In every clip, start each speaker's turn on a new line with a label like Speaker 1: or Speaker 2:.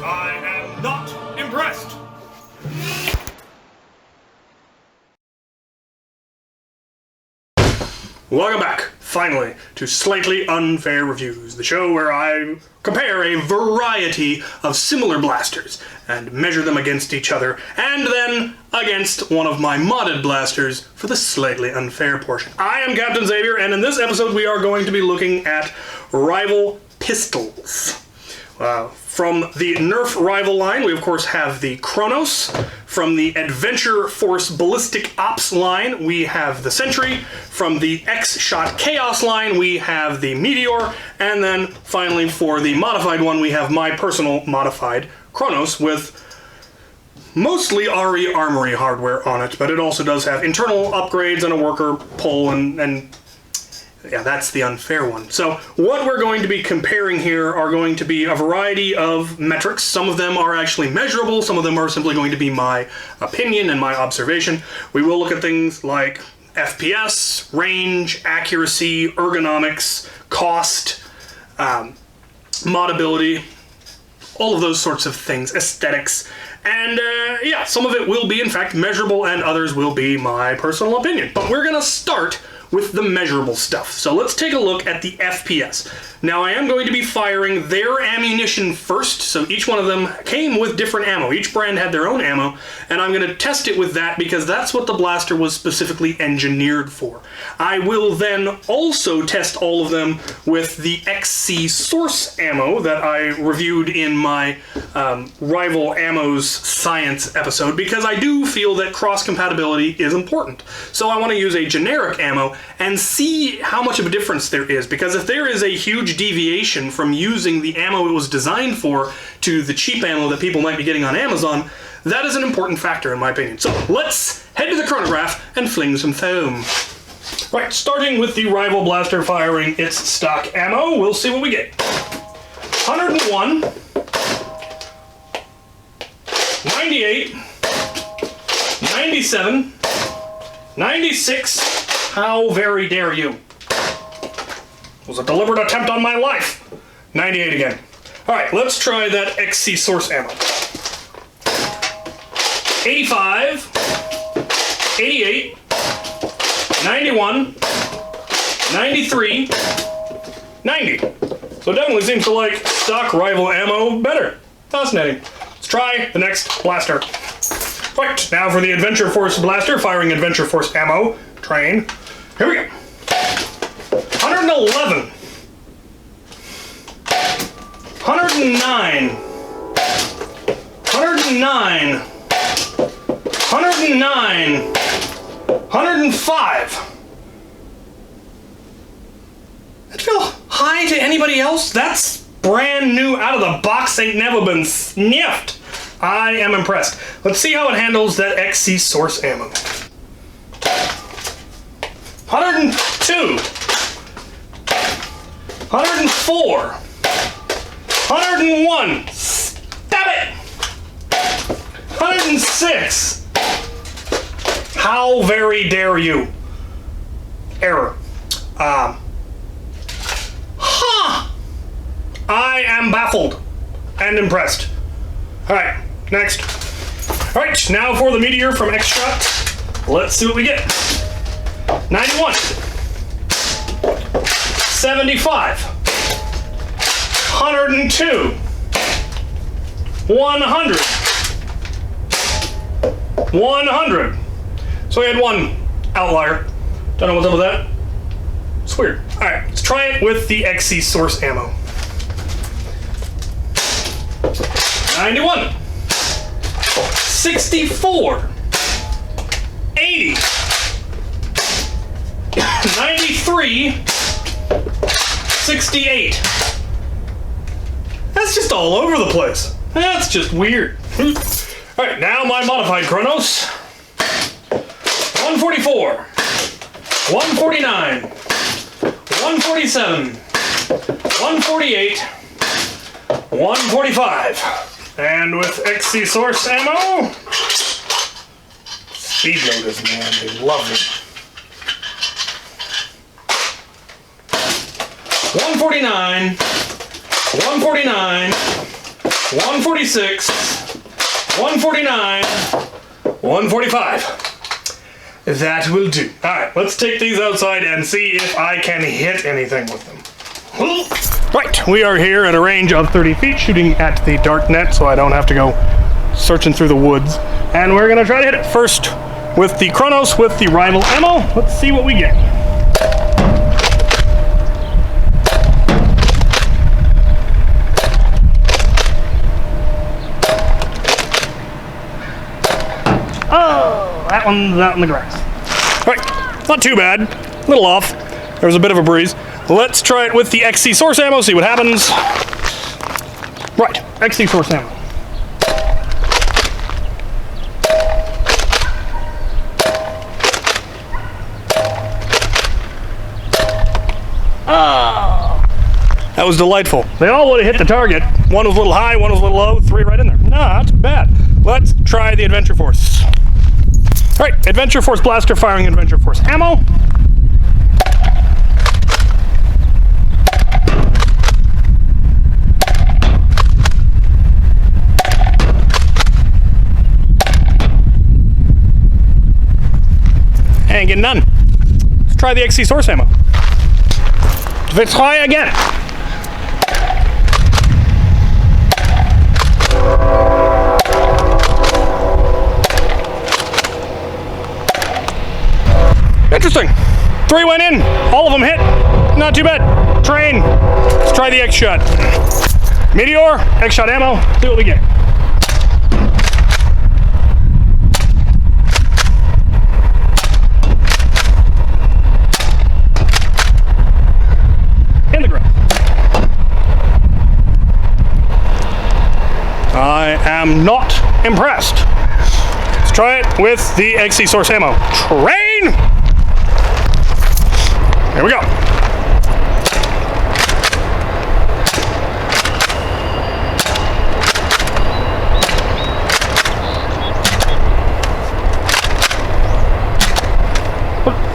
Speaker 1: I am not impressed. Welcome back, finally, to Slightly Unfair Reviews, the show where I compare a variety of similar blasters and measure them against each other, and then against one of my modded blasters for the slightly unfair portion. I am Captain Xavier, and in this episode we are going to be looking at rival pistols. From the Nerf rival line, we of course have the Kronos. From the Adventure Force Ballistic Ops line, we have the Sentry. From the X-Shot Chaos line, we have the Meteor. And then finally, for the modified one, we have my personal modified Kronos with mostly RE Armory hardware on it, but it also does have internal upgrades and a worker pull and yeah, that's the unfair one. So what we're going to be comparing here are going to be a variety of metrics. Some of them are actually measurable. Some of them are simply going to be my opinion and my observation. We will look at things like FPS, range, accuracy, ergonomics, cost, modability, all of those sorts of things, aesthetics. And yeah, some of it will be in fact measurable and others will be my personal opinion. But we're gonna start with the measurable stuff. So let's take a look at the FPS. Now I am going to be firing their ammunition first, so each one of them came with different ammo. Each brand had their own ammo, and I'm going to test it with that because that's what the blaster was specifically engineered for. I will then also test all of them with the XC source ammo that I reviewed in my Rival Ammo's Science episode, because I do feel that cross-compatibility is important. So I want to use a generic ammo and see how much of a difference there is, because if there is a huge deviation from using the ammo it was designed for to the cheap ammo that people might be getting on Amazon, that is an important factor in my opinion. So let's head to the chronograph and fling some foam. Right, starting with the Rival Blaster firing its stock ammo, we'll see what we get. 101, 98, 97, 96, how very dare you? It was a deliberate attempt on my life. 98 again. Alright, let's try that XC source ammo. 85, 88, 91, 93, 90. So it definitely seems to like stock Rival ammo better. Fascinating. Let's try the next blaster. Right, now for the Adventure Force blaster, firing Adventure Force ammo. Train. Here we go. 111. 109. 109. 109. 105. That feel high to anybody else? That's brand new, out of the box, ain't never been sniffed. I am impressed. Let's see how it handles that XC source ammo. 102. 104. 101. Stop it! 106. How very dare you? Error. I am baffled and impressed. Alright, next. Alright, now for the Meteor from X-Shot. Let's see what we get. 91. 75. 102. 100. 100. So we had one outlier. Don't know what's up with that. It's weird. Alright, let's try it with the XC source ammo. 91. 64. 80. 93. 68. That's just all over the place. That's just weird. Alright, now my modified Kronos. 144. 149. 147. 148. 145. And with XC source ammo, speed loaders, man, they love it. 149, 149, 146, 149, 145. That will do. Alright, let's take these outside and see if I can hit anything with them. Right, we are here at a range of 30 feet, shooting at the dark net, so I don't have to go searching through the woods. And we're gonna try to hit it first with the Chronos with the rival ammo. Let's see what we get. Oh, that one's out in the grass. All right, not too bad. A little off. There was a bit of a breeze. Let's try it with the XC source ammo, see what happens. Right, XC source ammo. Oh, that was delightful. They all would have hit the target. One was a little high, one was a little low, 3 right in there. Not bad. Let's try the Adventure Force. All right, Adventure Force blaster firing Adventure Force ammo. Ain't getting none. Let's try the XC source ammo. Let's try again. Interesting. 3 went in. All of them hit. Not too bad. Train. Let's try the X-Shot. Meteor, X-Shot ammo. See what we get. In the ground. I am not impressed. Let's try it with the XC source ammo. Train! Here we go.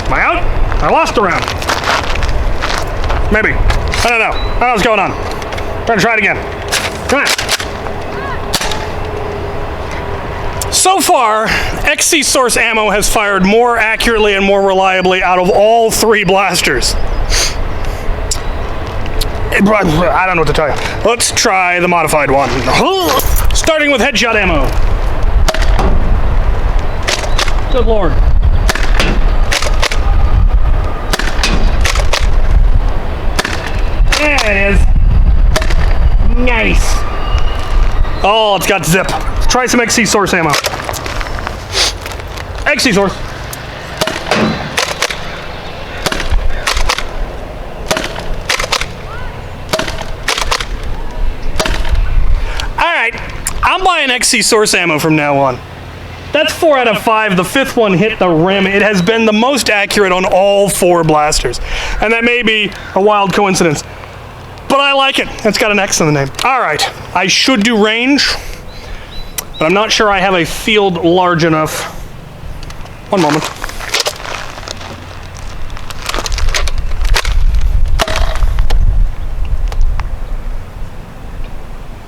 Speaker 1: Am I out? I lost a round. Maybe. I don't know. I don't know what's going on. Trying to try it again. Come on. So far, XC source ammo has fired more accurately and more reliably out of all 3 blasters. I don't know what to tell you. Let's try the modified one. Starting with headshot ammo. Good lord. There it is. Nice. Oh, it's got zip. Let's try some XC source ammo. XC source. Alright, I'm buying XC source ammo from now on. That's 4 out of 5. The 5th one hit the rim. It has been the most accurate on all 4 blasters. And that may be a wild coincidence. But I like it. It's got an X in the name. Alright, I should do range. But I'm not sure I have a field large enough. One moment.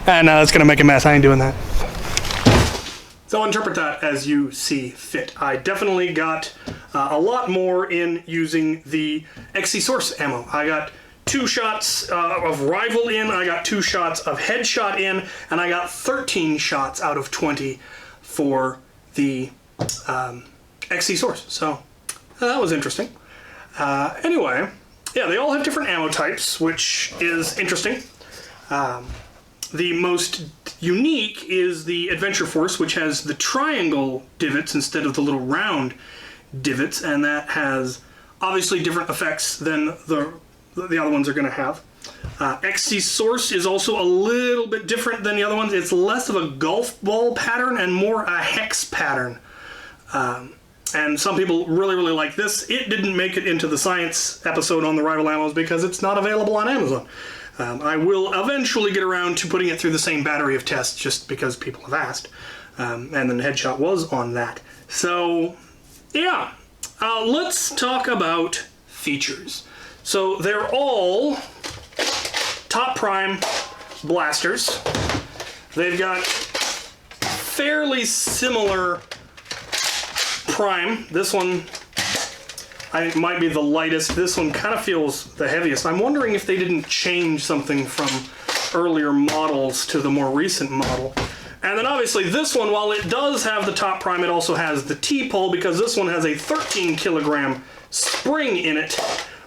Speaker 1: And it's going to make a mess. I ain't doing that. So interpret that as you see fit. I definitely got a lot more in using the XC source ammo. I got 2 shots of rival in, I got 2 shots of headshot in, and I got 13 shots out of 20 for the XC source. So that was interesting. Anyway, yeah, they all have different ammo types, which is interesting. The most unique is the Adventure Force, which has the triangle divots instead of the little round divots, and that has obviously different effects than the other ones are going to have. XC Source is also a little bit different than the other ones. It's less of a golf ball pattern and more a hex pattern. And some people really, really like this. It didn't make it into the science episode on the rival ammos because it's not available on Amazon. I will eventually get around to putting it through the same battery of tests just because people have asked. And then Headshot was on that. So, yeah. Let's talk about features. So they're all top prime blasters. They've got fairly similar prime. This one I think might be the lightest. This one kind of feels the heaviest. I'm wondering if they didn't change something from earlier models to the more recent model. And then obviously this one, while it does have the top prime, it also has the T-pole, because this one has a 13 kilogram spring in it,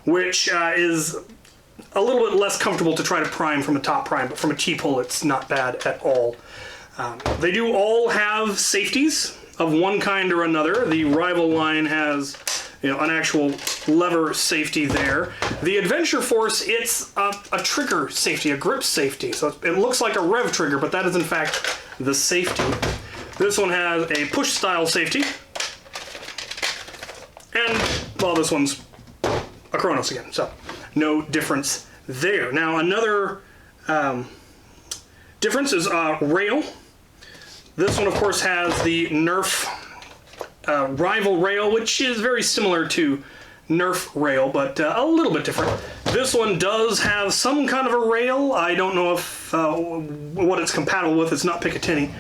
Speaker 1: which is a little bit less comfortable to try to prime from a top prime, but from a T-pole it's not bad at all. They do all have safeties of one kind or another. The rival line has, you know, an actual lever safety there. The Adventure Force, it's a trigger safety, a grip safety. So it looks like a rev trigger, but that is in fact the safety. This one has a push style safety. And, well, this one's a Chronos again, so no difference there. Now, another difference is rail. This one, of course, has the Nerf rival rail, which is very similar to Nerf rail, but a little bit different. This one does have some kind of a rail. I don't know if what it's compatible with. It's not Picatinny,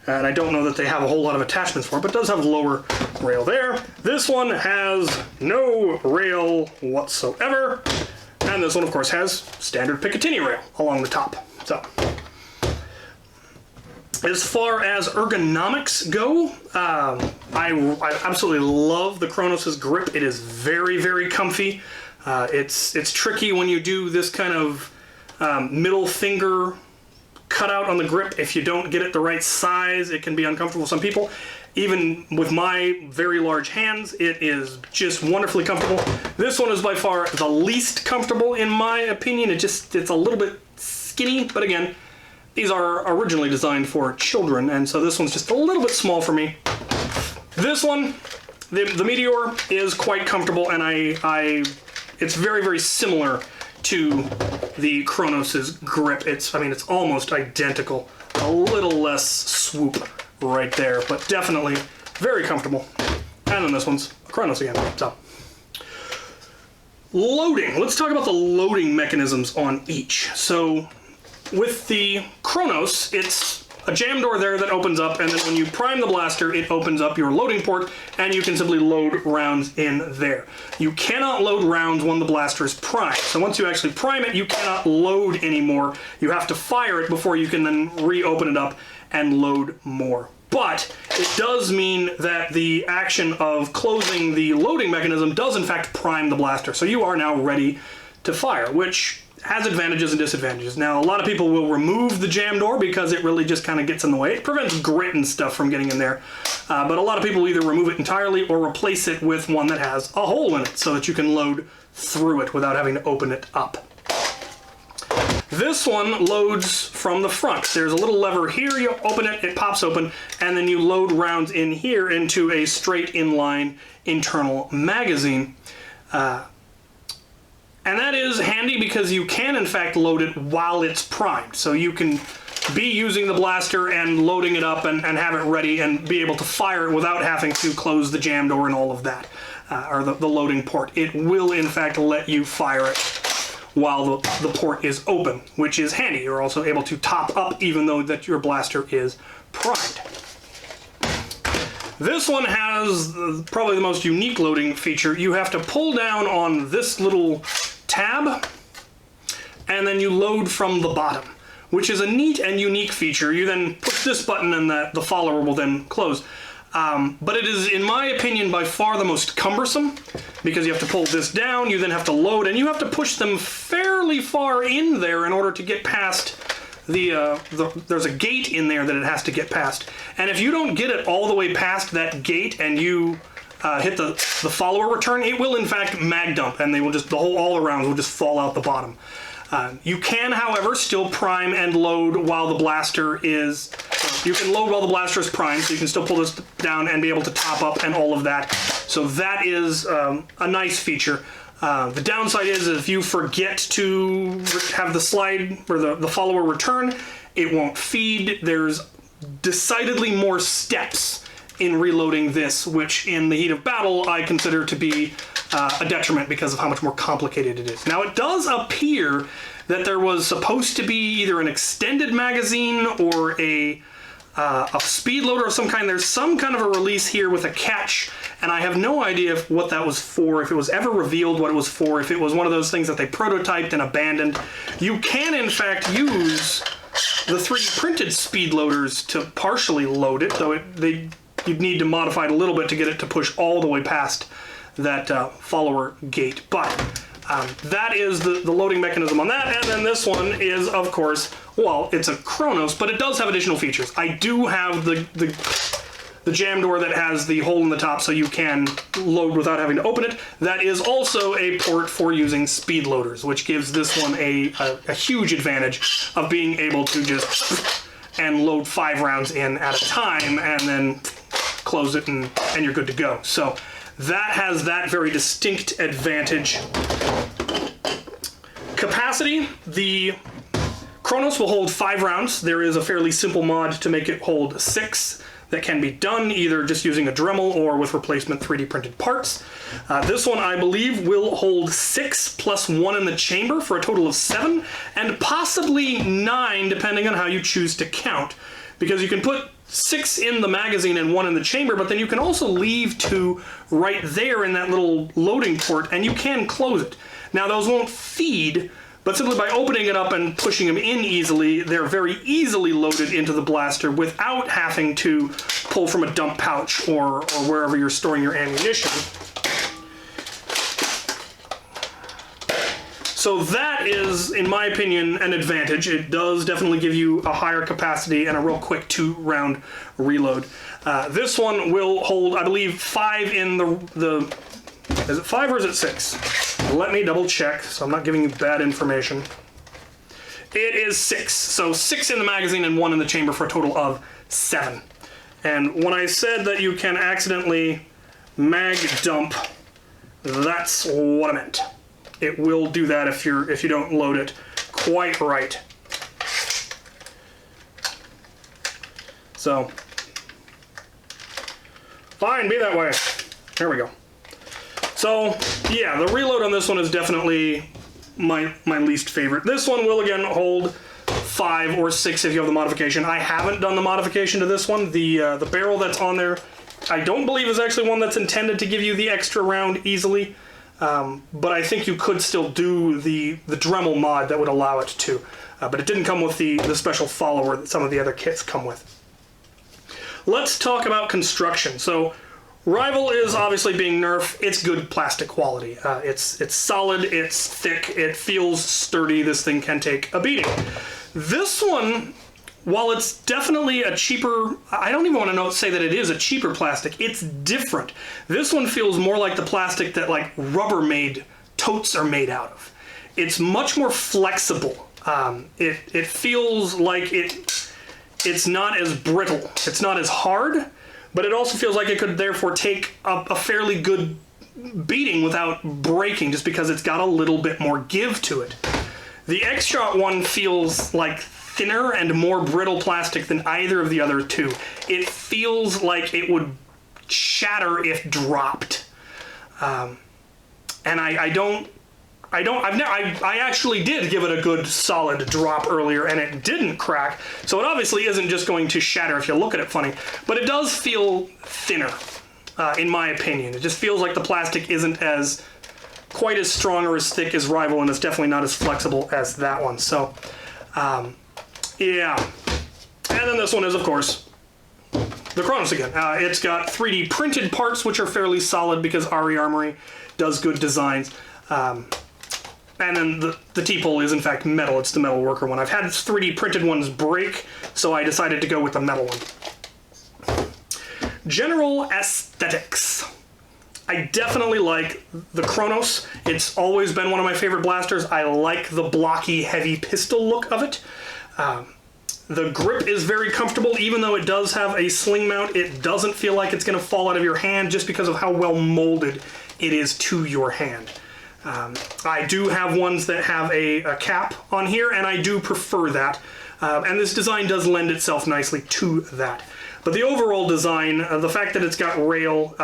Speaker 1: and I don't know that they have a whole lot of attachments for it, but it does have a lower rail there. This one has no rail whatsoever, and this one, of course, has standard Picatinny rail along the top. So, as far as ergonomics go, I absolutely love the Chronos' grip. It is very, very comfy. It's tricky when you do this kind of middle finger cutout on the grip. If you don't get it the right size, it can be uncomfortable for some people. Even with my very large hands, it is just wonderfully comfortable. This one is by far the least comfortable in my opinion. It's a little bit skinny, but again, these are originally designed for children, and so this one's just a little bit small for me. This one, the Meteor, is quite comfortable, and it's very, very similar to the Chronos' grip. It's almost identical. A little less swoop right there, but definitely very comfortable. And then this one's a Chronos again. So, loading. Let's talk about the loading mechanisms on each. So, with the Chronos, it's a jam door there that opens up, and then when you prime the blaster, it opens up your loading port, and you can simply load rounds in there. You cannot load rounds when the blaster is primed. So once you actually prime it, you cannot load anymore. You have to fire it before you can then reopen it up and load more. But it does mean that the action of closing the loading mechanism does in fact prime the blaster. So you are now ready to fire, which has advantages and disadvantages. Now, a lot of people will remove the jam door because it really just kind of gets in the way. It prevents grit and stuff from getting in there. But a lot of people either remove it entirely or replace it with one that has a hole in it so that you can load through it without having to open it up. This one loads from the front. There's a little lever here, you open it, it pops open, and then you load rounds in here into a straight inline internal magazine. And that is handy because you can in fact load it while it's primed. So you can be using the blaster and loading it up and have it ready and be able to fire it without having to close the jam door and all of that, or the loading port. It will in fact let you fire it while the port is open, which is handy. You're also able to top up even though that your blaster is primed. This one has probably the most unique loading feature. You have to pull down on this little tab, and then you load from the bottom, which is a neat and unique feature. You then push this button and the follower will then close. But it is, in my opinion, by far the most cumbersome because you have to pull this down, you then have to load, and you have to push them fairly far in there in order to get past there's a gate in there that it has to get past. And if you don't get it all the way past that gate and you hit the follower return, it will in fact mag dump, and they will just, all around will just fall out the bottom. You can, however, still prime and load while the blaster is, you can load while the blaster is primed, so you can still pull this down and be able to top up and all of that. So that is a nice feature. The downside is if you forget to have the slide or the follower return, it won't feed. There's decidedly more steps in reloading this, which in the heat of battle I consider to be a detriment because of how much more complicated it is. Now, it does appear that there was supposed to be either an extended magazine or a speed loader of some kind. There's some kind of a release here with a catch, and I have no idea what that was for, if it was ever revealed what it was for, if it was one of those things that they prototyped and abandoned. You can, in fact, use the 3D printed speed loaders to partially load it, though you'd need to modify it a little bit to get it to push all the way past that follower gate. But that is the loading mechanism on that. And then this one is, of course, well, it's a Chronos, but it does have additional features. I do have the jam door that has the hole in the top so you can load without having to open it. That is also a port for using speed loaders, which gives this one a huge advantage of being able to just and load 5 rounds in at a time and then close it and you're good to go. So that has that very distinct advantage. Capacity, the Chronos will hold 5 rounds. There is a fairly simple mod to make it hold 6 that can be done either just using a Dremel or with replacement 3D printed parts. This one, I believe, will hold 6 plus 1 in the chamber for a total of 7, and possibly 9 depending on how you choose to count, because you can put 6 in the magazine and 1 in the chamber, but then you can also leave 2 right there in that little loading port, and you can close it. Now, those won't feed, but simply by opening it up and pushing them in easily, they're very easily loaded into the blaster without having to pull from a dump pouch or wherever you're storing your ammunition. So that is, in my opinion, an advantage. It does definitely give you a higher capacity and a real quick 2-round reload. This one will hold, I believe, 5 in the is it 5 or is it 6? Let me double check so I'm not giving you bad information. It is 6. So 6 in the magazine and 1 in the chamber for a total of 7. And when I said that you can accidentally mag dump, that's what I meant. It will do that if you don't load it quite right. So fine, be that way. There we go. So yeah, the reload on this one is definitely my least favorite. This one will again hold 5 or 6 if you have the modification. I haven't done the modification to this one. The barrel that's on there, I don't believe is actually one that's intended to give you the extra round easily. But I think you could still do the Dremel mod that would allow it to. But it didn't come with the special follower that some of the other kits come with. Let's talk about construction. So Rival is obviously being Nerf. It's good plastic quality. It's solid, it's thick, it feels sturdy. This thing can take a beating. This one, while it's definitely a cheaper, I don't even want to say that it is a cheaper plastic, it's different. This one feels more like the plastic that like Rubbermaid totes are made out of. It's much more flexible. It feels like it's not as brittle. It's not as hard, but it also feels like it could therefore take a fairly good beating without breaking, just because it's got a little bit more give to it. The X-Shot one feels like thinner and more brittle plastic than either of the other two. It feels like it would shatter if dropped. And I actually did give it a good solid drop earlier and it didn't crack, so it obviously isn't just going to shatter if you look at it funny, but it does feel thinner, in my opinion. It just feels like the plastic isn't quite as strong or as thick as Rival, and it's definitely not as flexible as that one. So, yeah. And then this one is, of course, the Chronos again. It's got 3D printed parts, which are fairly solid because RE Armory does good designs. And then the T-pole is in fact metal. It's the metal worker one. I've had 3D printed ones break, so I decided to go with the metal one. General aesthetics. I definitely like the Chronos. It's always been one of my favorite blasters. I like the blocky, heavy pistol look of it. The grip is very comfortable, even though it does have a sling mount. It doesn't feel like it's going to fall out of your hand just because of how well molded it is to your hand. I do have ones that have a cap on here, and I do prefer that. And this design does lend itself nicely to that. But the overall design, the fact that it's got rail,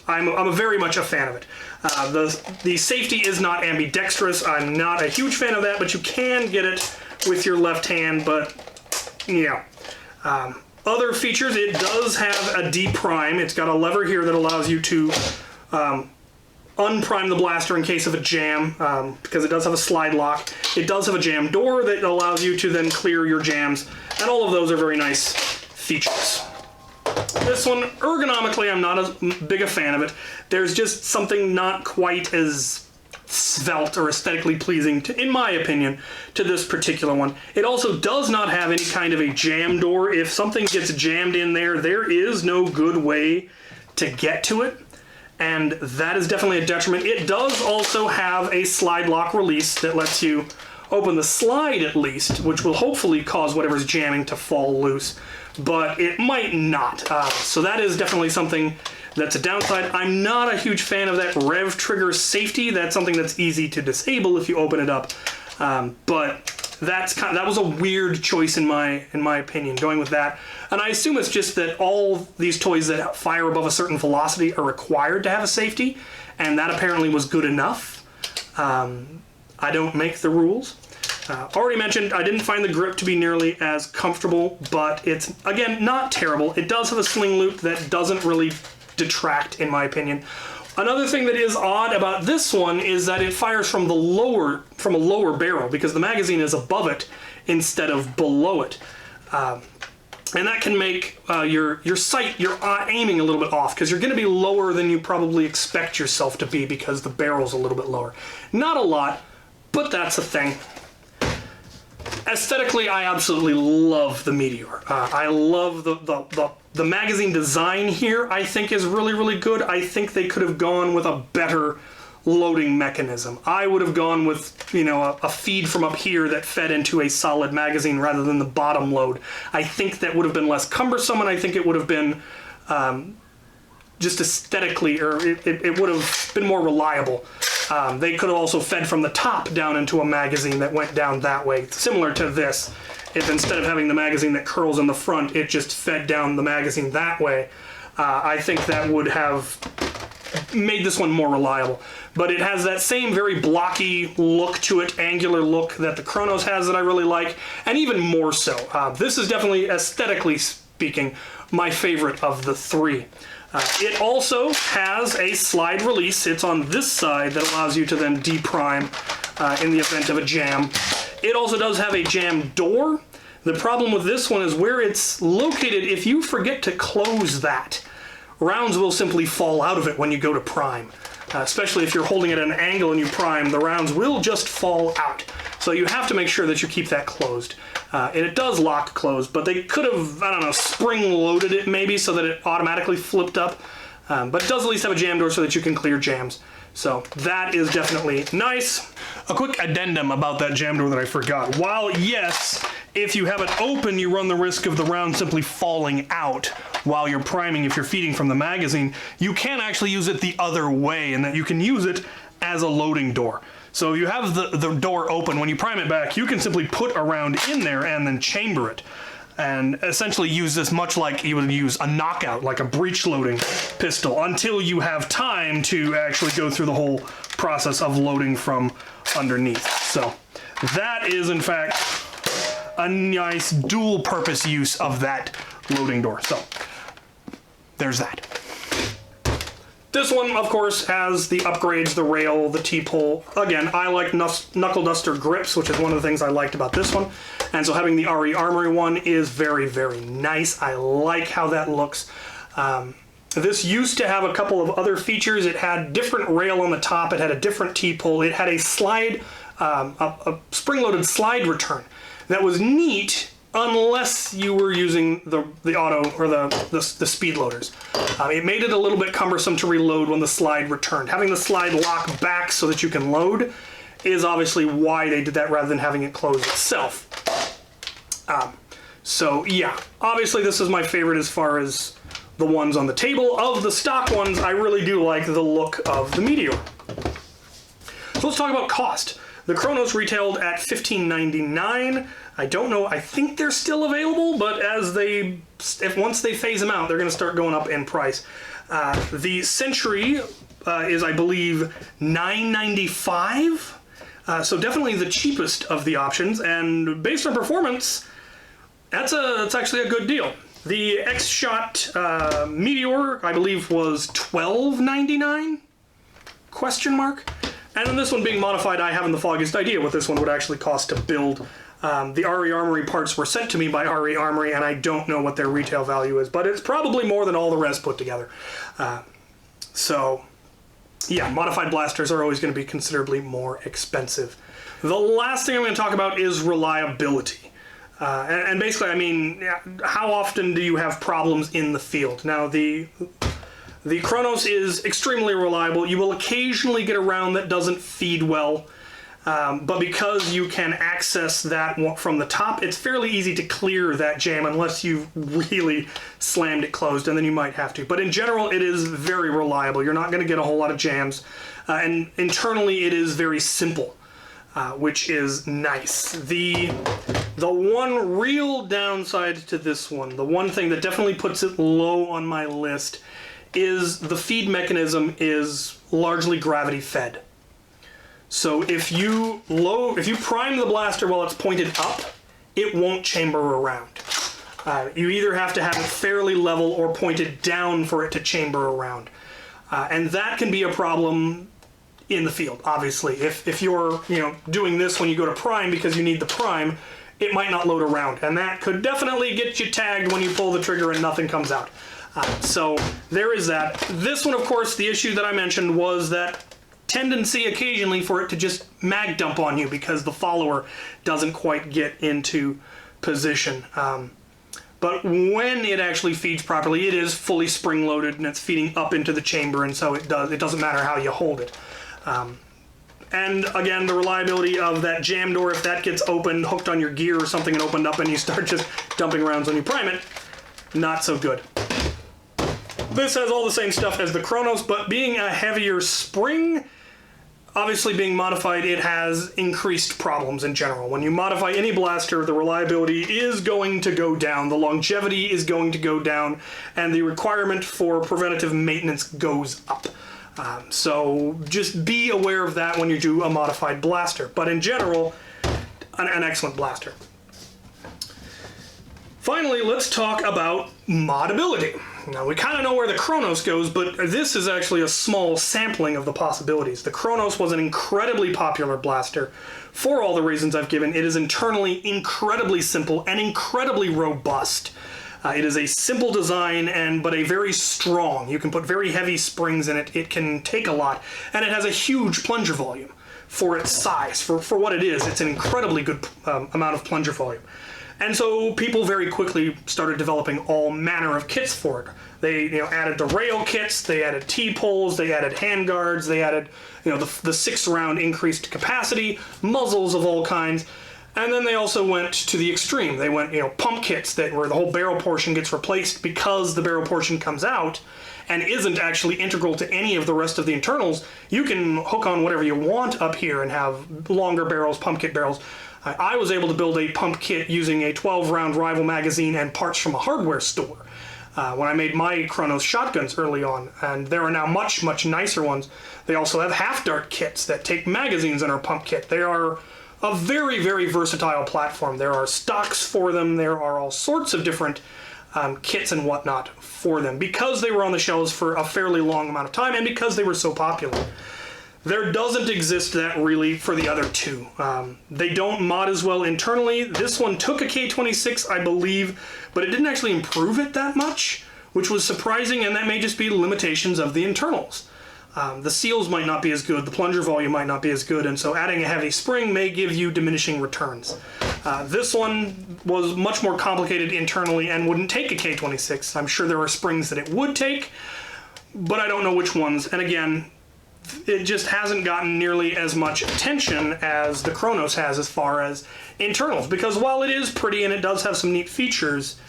Speaker 1: I'm very much a fan of it. The safety is not ambidextrous. I'm not a huge fan of that, but you can get it with your left hand, but yeah. Other features, it does have a D-prime. It's got a lever here that allows you to unprime the blaster in case of a jam, because it does have a slide lock. It does have a jam door that allows you to then clear your jams, and all of those are very nice features. This one, ergonomically, I'm not as big a fan of it. There's just something not quite as svelte or aesthetically pleasing, in my opinion, to this particular one. It also does not have any kind of a jam door. If something gets jammed in there, there is no good way to get to it, and that is definitely a detriment. It does also have a slide lock release that lets you open the slide at least, which will hopefully cause whatever's jamming to fall loose, but it might not. So that is definitely something that's a downside. I'm not a huge fan of that rev trigger safety. That's something that's easy to disable if you open it up. But that was a weird choice in my opinion, going with that. And I assume it's just that all these toys that fire above a certain velocity are required to have a safety, and that apparently was good enough. I don't make the rules. Already mentioned, I didn't find the grip to be nearly as comfortable, but it's, again, not terrible. It does have a sling loop that doesn't really detract, in my opinion. Another thing that is odd about this one is that it fires from a lower barrel, because the magazine is above it instead of below it. And that can make your aiming a little bit off, because you're going to be lower than you probably expect yourself to be because the barrel's a little bit lower. Not a lot, but that's a thing. Aesthetically, I absolutely love the Meteor. I love the magazine design here. I think is really, really good. I think they could have gone with a better loading mechanism. I would have gone with, you know, a feed from up here that fed into a solid magazine rather than the bottom load. I think that would have been less cumbersome, and I think it would have been just aesthetically, or it would have been more reliable. They could have also fed from the top down into a magazine that went down that way, similar to this. If instead of having the magazine that curls in the front, it just fed down the magazine that way, I think that would have made this one more reliable. But it has that same very blocky look to it, angular look that the Chronos has that I really like, and even more so. This is definitely, aesthetically speaking, my favorite of the three. It also has a slide release. It's on this side that allows you to then deprime in the event of a jam. It also does have a jam door. The problem with this one is where it's located. If you forget to close that, rounds will simply fall out of it when you go to prime. Especially if you're holding it at an angle and you prime, the rounds will just fall out. So you have to make sure that you keep that closed. And it does lock closed, but they could have, I don't know, spring-loaded it maybe so that it automatically flipped up. But it does at least have a jam door so that you can clear jams. So that is definitely nice. A quick addendum about that jam door that I forgot. While, yes, if you have it open, you run the risk of the round simply falling out while you're priming if you're feeding from the magazine, you can actually use it the other way, and that you can use it as a loading door. So you have the door open. When you prime it back, you can simply put a round in there and then chamber it. And essentially use this much like you would use a knockout, like a breech loading pistol, until you have time to actually go through the whole process of loading from underneath. So that is, in fact, a nice dual purpose use of that loading door. So there's that. This one, of course, has the upgrades, the rail, the T-pole. Again, I like knuckle duster grips, which is one of the things I liked about this one. And so having the RE Armory one is very, very nice. I like how that looks. This used to have a couple of other features. It had different rail on the top. It had a different T-pole. It had a slide, a spring-loaded slide return that was neat, unless you were using the auto or the speed loaders. It made it a little bit cumbersome to reload when the slide returned. Having the slide lock back so that you can load is obviously why they did that rather than having it close itself. So yeah, obviously this is my favorite as far as the ones on the table. Of the stock ones, I really do like the look of the Meteor. So let's talk about cost. The Chronos retailed at $15.99. I don't know, I think they're still available, but once they phase them out, they're gonna start going up in price. The Century is, I believe, $9.95. So definitely the cheapest of the options, and based on performance, that's actually a good deal. The X-Shot Meteor, I believe, was $12.99? Question mark. And then this one being modified, I haven't the foggiest idea what this one would actually cost to build. The RE Armory parts were sent to me by RE Armory, and I don't know what their retail value is, but it's probably more than all the rest put together. So, yeah, modified blasters are always going to be considerably more expensive. The last thing I'm going to talk about is reliability. And basically, I mean, how often do you have problems in the field? Now, the Kronos is extremely reliable. You will occasionally get a round that doesn't feed well, but because you can access that from the top, it's fairly easy to clear that jam unless you've really slammed it closed, and then you might have to. But in general, it is very reliable. You're not going to get a whole lot of jams, and internally it is very simple, which is nice. The one real downside to this one, the one thing that definitely puts it low on my list, is the feed mechanism is largely gravity fed. So if you prime the blaster while it's pointed up, it won't chamber around. You either have to have it fairly level or pointed down for it to chamber around. And that can be a problem in the field, obviously. If you're doing this when you go to prime because you need the prime, it might not load around. And that could definitely get you tagged when you pull the trigger and nothing comes out. So there is that. This one, of course, the issue that I mentioned was that tendency occasionally for it to just mag dump on you because the follower doesn't quite get into position. But when it actually feeds properly, it is fully spring loaded and it's feeding up into the chamber, and so it doesn't matter how you hold it. And again, the reliability of that jam door, if that gets opened, hooked on your gear or something and opened up and you start just dumping rounds when you prime it, not so good. This has all the same stuff as the Kronos, but being a heavier spring, obviously being modified, it has increased problems in general. When you modify any blaster, the reliability is going to go down, the longevity is going to go down, and the requirement for preventative maintenance goes up. So just be aware of that when you do a modified blaster. But in general, an excellent blaster. Finally, let's talk about modability. Now, we kind of know where the Kronos goes, but this is actually a small sampling of the possibilities. The Kronos was an incredibly popular blaster for all the reasons I've given. It is internally incredibly simple and incredibly robust. It is a simple design, but a very strong. You can put very heavy springs in it. It can take a lot, and it has a huge plunger volume for its size. For what it is, it's an incredibly good amount of plunger volume. And so people very quickly started developing all manner of kits for it. They added the rail kits, they added T-poles, they added handguards, they added the 6-round increased capacity, muzzles of all kinds. And then they also went to the extreme. They went pump kits where the whole barrel portion gets replaced because the barrel portion comes out and isn't actually integral to any of the rest of the internals. You can hook on whatever you want up here and have longer barrels, pump kit barrels. I was able to build a pump kit using a 12-round rival magazine and parts from a hardware store when I made my Kronos shotguns early on, and there are now much, much nicer ones. They also have half-dart kits that take magazines in our pump kit. They are a very, very versatile platform. There are stocks for them. There are all sorts of different kits and whatnot for them because they were on the shelves for a fairly long amount of time and because they were so popular. There doesn't exist that really for the other two. They don't mod as well internally. This one took a K26, I believe, but it didn't actually improve it that much, which was surprising, and that may just be limitations of the internals. The seals might not be as good, the plunger volume might not be as good, and so adding a heavy spring may give you diminishing returns. This one was much more complicated internally and wouldn't take a K26. I'm sure there are springs that it would take, but I don't know which ones. And again, it just hasn't gotten nearly as much attention as the Kronos has as far as internals, because while it is pretty and it does have some neat features,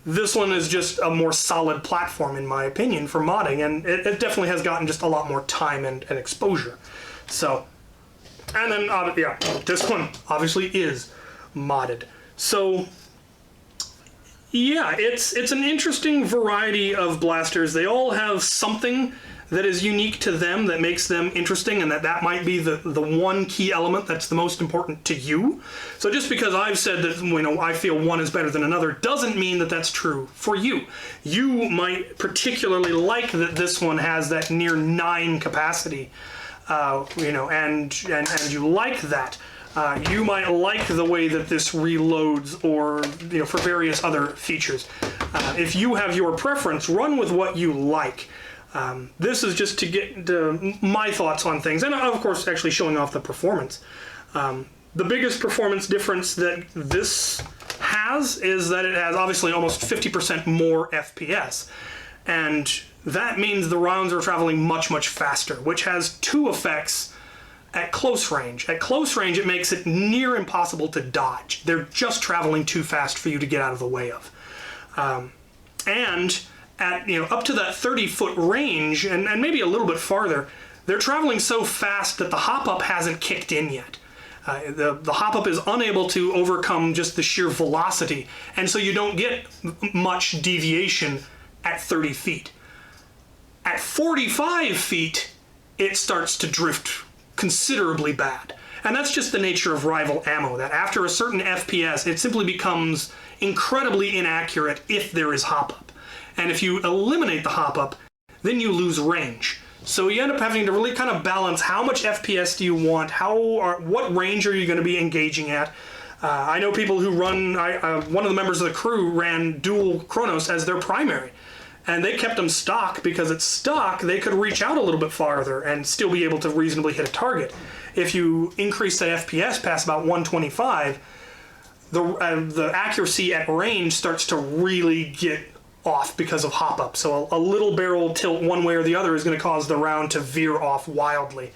Speaker 1: this one is just a more solid platform, in my opinion, for modding, and it definitely has gotten just a lot more time and exposure. So, and then, yeah, this one obviously is modded. So, yeah, it's an interesting variety of blasters. They all have something that is unique to them, that makes them interesting, and that might be the one key element that's the most important to you. So just because I've said that, you know, I feel one is better than another doesn't mean that that's true for you. You might particularly like that this one has that near 9 capacity, you know, and you like that. You might like the way that this reloads, or, you know, for various other features. If you have your preference, run with what you like. This is just to get my thoughts on things, and of course actually showing off the performance. The biggest performance difference that this has is that it has obviously almost 50% more FPS, and that means the rounds are traveling much, much faster, which has 2 effects at close range. At close range, it makes it near impossible to dodge. They're just traveling too fast for you to get out of the way of. And at, you know, up to that 30-foot range, and maybe a little bit farther, they're traveling so fast that the hop-up hasn't kicked in yet. The hop-up is unable to overcome just the sheer velocity, and so you don't get much deviation at 30 feet. At 45 feet, it starts to drift considerably bad. And that's just the nature of rival ammo, that after a certain FPS, it simply becomes incredibly inaccurate if there is hop-up. And if you eliminate the hop-up, then you lose range. So you end up having to really kind of balance how much FPS do you want, what range are you going to be engaging at. I know people who run, one of the members of the crew ran dual Chronos as their primary. And they kept them stock because at stock, they could reach out a little bit farther and still be able to reasonably hit a target. If you increase that FPS past about 125, the accuracy at range starts to really get off because of hop-up. So a little barrel tilt one way or the other is going to cause the round to veer off wildly.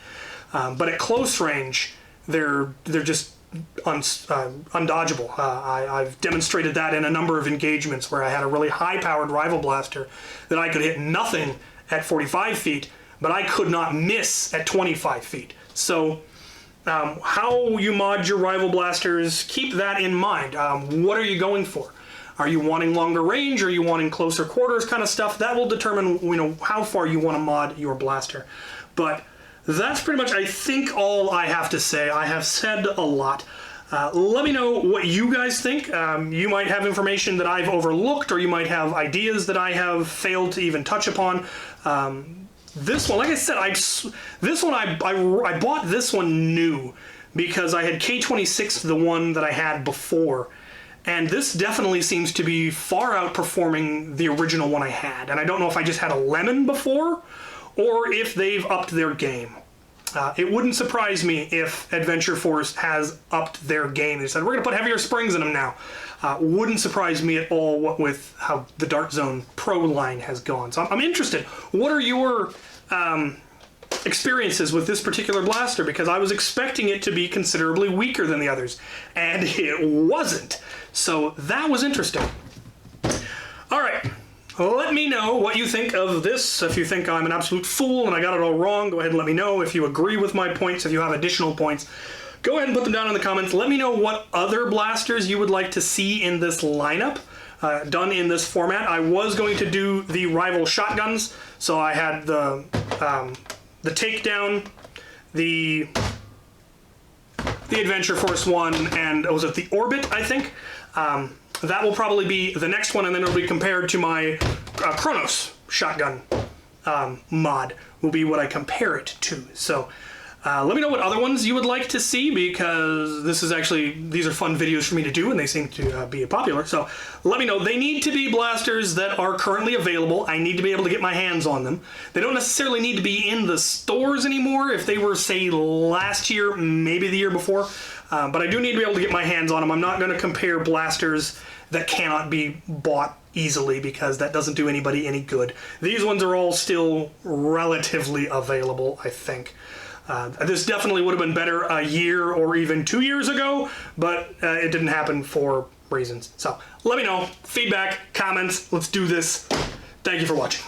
Speaker 1: But at close range, they're just undodgeable. I've demonstrated that in a number of engagements where I had a really high-powered rival blaster that I could hit nothing at 45 feet, but I could not miss at 25 feet. So how you mod your rival blasters, keep that in mind. What are you going for? Are you wanting longer range? Are you wanting closer quarters kind of stuff? That will determine, you know, how far you want to mod your blaster. But that's pretty much, I think, all I have to say. I have said a lot. Let me know what you guys think. You might have information that I've overlooked, or you might have ideas that I have failed to even touch upon. This one, like I said, I bought this one new because I had K26, the one that I had before. And this definitely seems to be far outperforming the original one I had. And I don't know if I just had a lemon before, or if they've upped their game. It wouldn't surprise me if Adventure Force has upped their game. They said, we're going to put heavier springs in them now. Wouldn't surprise me at all with how the Dart Zone Pro line has gone. So I'm interested. What are your experiences with this particular blaster? Because I was expecting it to be considerably weaker than the others, and it wasn't. So that was interesting. All right. Let me know what you think of this. If you think I'm an absolute fool and I got it all wrong, go ahead and let me know. If you agree with my points, if you have additional points, go ahead and put them down in the comments. Let me know what other blasters you would like to see in this lineup, done in this format. I was going to do the rival shotguns, so I had the Takedown, the Adventure Force one, and was it the Orbit, I think? That will probably be the next one, and then it'll be compared to my Chronos shotgun mod, will be what I compare it to. So let me know what other ones you would like to see, because these are fun videos for me to do, and they seem to be popular. So let me know. They need to be blasters that are currently available. I need to be able to get my hands on them. They don't necessarily need to be in the stores anymore. If they were, say, last year, maybe the year before. But I do need to be able to get my hands on them. I'm not going to compare blasters that cannot be bought easily, because that doesn't do anybody any good. These ones are all still relatively available, I think. This definitely would have been better a year or even 2 years ago, but it didn't happen for reasons. So let me know. Feedback, comments. Let's do this. Thank you for watching.